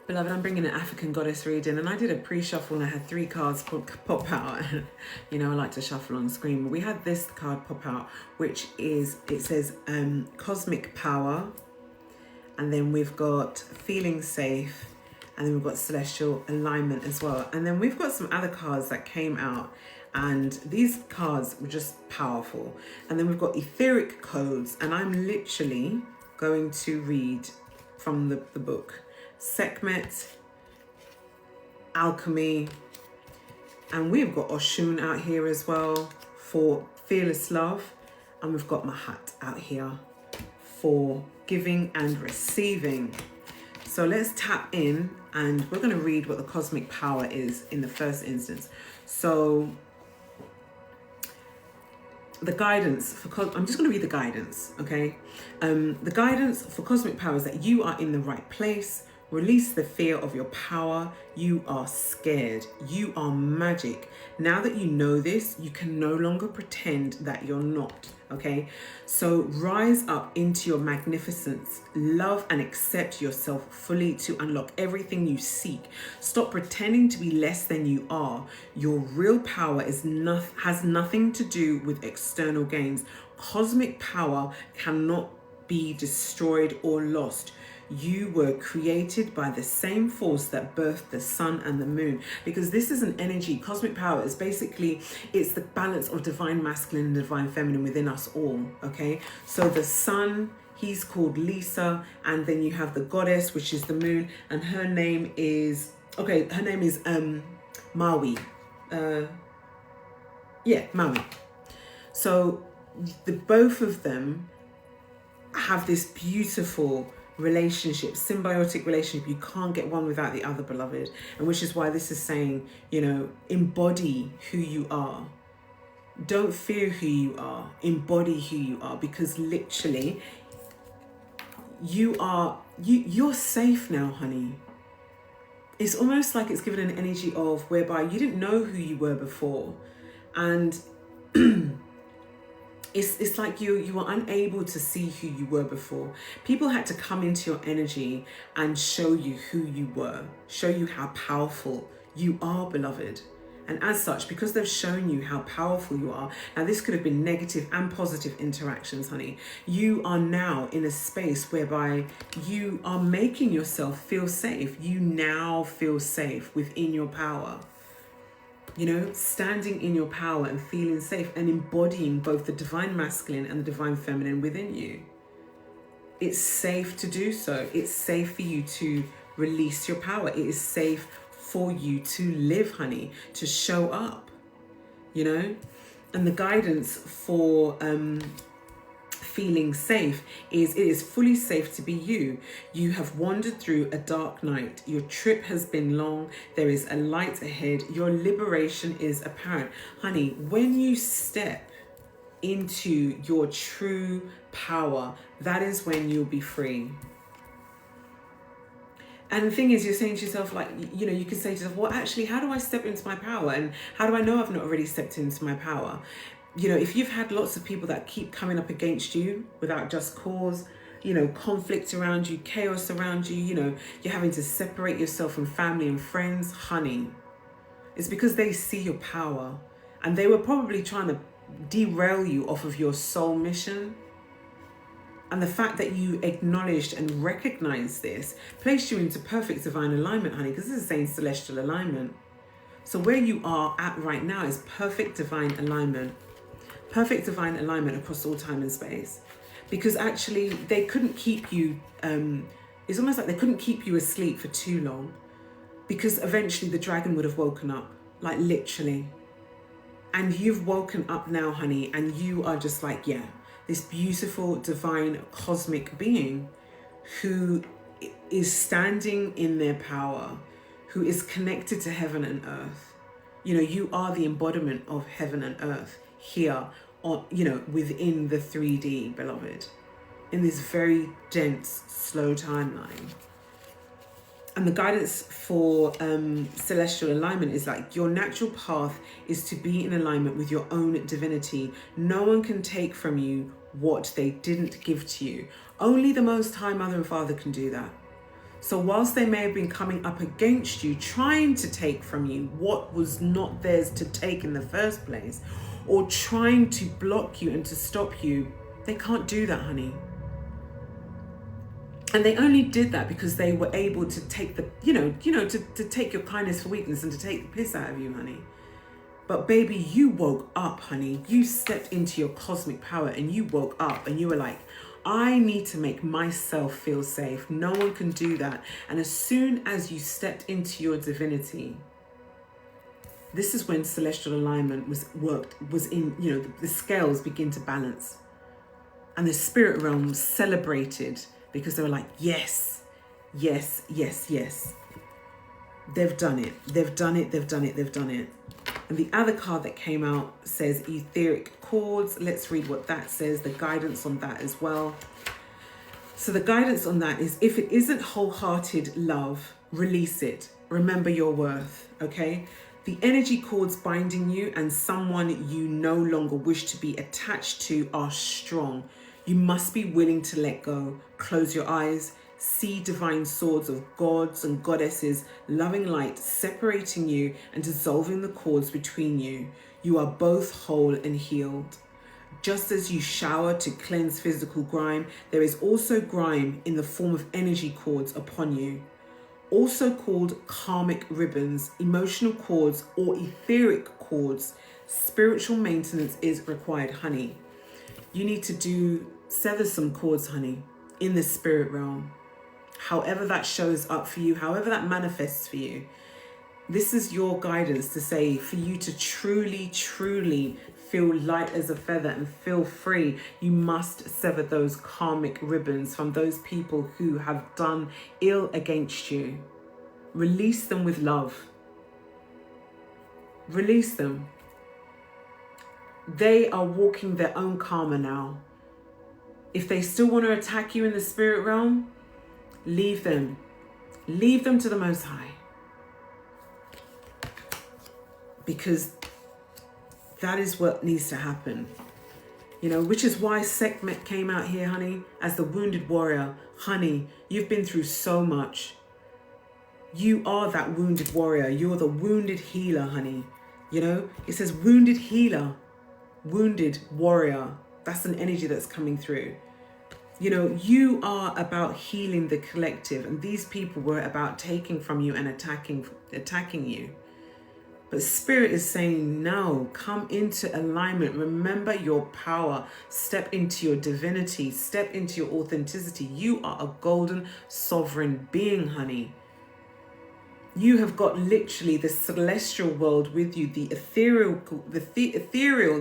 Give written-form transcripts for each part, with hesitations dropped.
Beloved, I'm bringing an African goddess reading, and I did a pre-shuffle and I had 3 cards pop out. You know, I like to shuffle on screen. We had this card pop out, which is, it says cosmic power, and then we've got feeling safe, and then we've got celestial alignment as well. And then we've got some other cards that came out, and these cards were just powerful. And then we've got etheric codes, and I'm literally going to read from the book. Sekhmet, alchemy, and we've got Oshun out here as well for fearless love, and we've got Mahat out here for giving and receiving. So let's tap in, and we're going to read what the cosmic power is in the first instance. So the guidance for I'm just going to read the guidance, okay? The guidance for cosmic power is that you are in the right place. Release the fear of your power. You are scared. You are magic. Now that you know this, you can no longer pretend that you're not, okay? So rise up into your magnificence. Love and accept yourself fully to unlock everything you seek. Stop pretending to be less than you are. Your real power has nothing to do with external gains. Cosmic power cannot be destroyed or lost. You were created by the same force that birthed the sun and the moon, because this is an energy. Cosmic power is basically, it's the balance of divine masculine and divine feminine within us all, okay? So the sun, he's called Lisa, and then you have the goddess, which is the moon, and her name is, okay, her name is Maui. Maui. So the both of them have this beautiful relationship, symbiotic relationship. You can't get one without the other, beloved. And which is why this is saying, you know, embody who you are. Don't fear who you are. Embody who you are, because literally you're safe now, honey. It's almost like it's given an energy of whereby you didn't know who you were before, and It's like you were unable to see who you were before. People had to come into your energy and show you who you were, show you how powerful you are, beloved. And as such, because they've shown you how powerful you are, now this could have been negative and positive interactions, honey. You are now in a space whereby you are making yourself feel safe. You now feel safe within your power. You know, standing in your power and feeling safe and embodying both the divine masculine and the divine feminine within you. It's safe to do so. It's safe for you to release your power. It is safe for you to live, honey, to show up, you know. And the guidance for feeling safe is, it is fully safe to be you. You have wandered through a dark night. Your trip has been long. There is a light ahead. Your liberation is apparent. Honey, when you step into your true power, that is when you'll be free. And the thing is, you're saying to yourself, like, you know, you can say to yourself, well, actually, how do I step into my power? And how do I know I've not already stepped into my power? You know, if you've had lots of people that keep coming up against you without just cause, you know, conflict around you, chaos around you, you know, you're having to separate yourself from family and friends, honey, it's because they see your power, and they were probably trying to derail you off of your soul mission. And the fact that you acknowledged and recognized this placed you into perfect divine alignment, honey, because this is saying celestial alignment. So where you are at right now is perfect divine alignment. Perfect divine alignment across all time and space. Because actually they couldn't keep you, it's almost like they couldn't keep you asleep for too long, because eventually the dragon would have woken up, like literally. And you've woken up now, honey, and you are just like, yeah, this beautiful divine cosmic being who is standing in their power, who is connected to heaven and earth. You know, you are the embodiment of heaven and earth here, on, you know, within the 3D, beloved, in this very dense, slow timeline. And the guidance for celestial alignment is like, your natural path is to be in alignment with your own divinity. No one can take from you what they didn't give to you. Only the Most High Mother and Father can do that. So whilst they may have been coming up against you, trying to take from you what was not theirs to take in the first place, or trying to block you and to stop you, they can't do that, honey. And they only did that because they were able to take the, to take your kindness for weakness and to take the piss out of you, honey. But baby, you woke up, honey. You stepped into your cosmic power and you woke up and you were like, I need to make myself feel safe. No one can do that. And as soon as you stepped into your divinity, this is when celestial alignment was in, the scales begin to balance. And the spirit realm celebrated because they were like, yes, yes, yes, yes. They've done it. They've done it. They've done it. They've done it. And the other card that came out says etheric cords. Let's read what that says, the guidance on that as well. So the guidance on that is, if it isn't wholehearted love, release it. Remember your worth, okay? The energy cords binding you and someone you no longer wish to be attached to are strong. You must be willing to let go. Close your eyes. See divine swords of gods and goddesses, loving light separating you and dissolving the cords between you. You are both whole and healed. Just as you shower to cleanse physical grime, there is also grime in the form of energy cords upon you. Also called karmic ribbons, emotional cords, or etheric cords. Spiritual maintenance is required, honey. You need to sever some cords, honey, in the spirit realm. However that shows up for you, however that manifests for you, this is your guidance to say, for you to truly, truly feel light as a feather and feel free, you must sever those karmic ribbons from those people who have done ill against you. Release them with love. Release them. They are walking their own karma now. If they still want to attack you in the spirit realm, leave them. Leave them to the Most High. Because that is what needs to happen. Which is why Sekhmet came out here, honey, as the wounded warrior. Honey, you've been through so much. You are that wounded warrior. You're the wounded healer, honey. It says wounded healer, wounded warrior. That's an energy that's coming through. You are about healing the collective, and these people were about taking from you and attacking you. But Spirit is saying, no, come into alignment. Remember your power. Step into your divinity. Step into your authenticity. You are a golden sovereign being, honey. You have got literally the celestial world with you, the ethereal,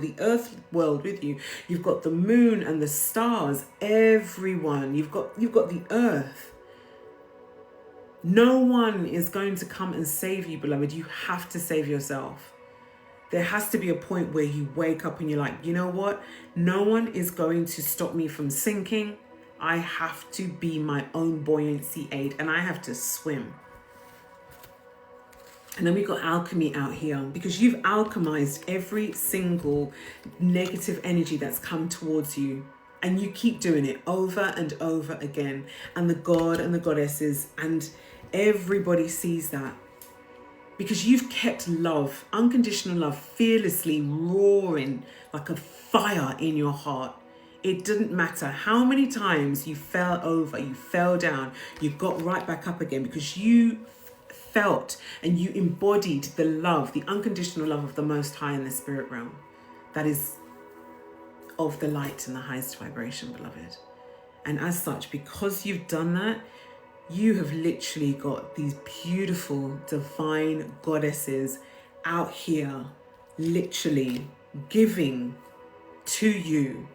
the earth world with you. You've got the moon and the stars, everyone. You've got the earth. No one is going to come and save you, beloved. You have to save yourself. There has to be a point where you wake up and you're like, you know what? No one is going to stop me from sinking. I have to be my own buoyancy aid, and I have to swim. And then we've got alchemy out here, because you've alchemized every single negative energy that's come towards you. And you keep doing it over and over again. And the God and the goddesses and everybody sees that. Because you've kept love, unconditional love, fearlessly roaring like a fire in your heart. It didn't matter how many times you fell over, you fell down, you got right back up again, because you felt and you embodied the love, the unconditional love of the Most High in the spirit realm. That is of the light and the highest vibration, beloved. And as such, because you've done that, you have literally got these beautiful divine goddesses out here, literally giving to you,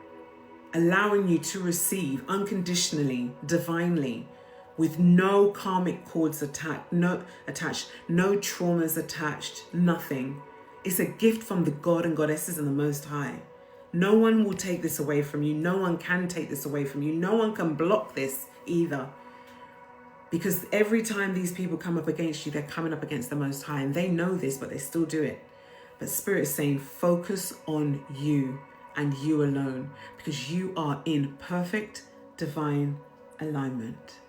allowing you to receive unconditionally, divinely, with no karmic cords attached, no traumas attached, nothing. It's a gift from the God and goddesses and the Most High. No one will take this away from you. No one can take this away from you. No one can block this either. Because every time these people come up against you, they're coming up against the Most High, and they know this, but they still do it. But Spirit is saying, focus on you and you alone, because you are in perfect divine alignment.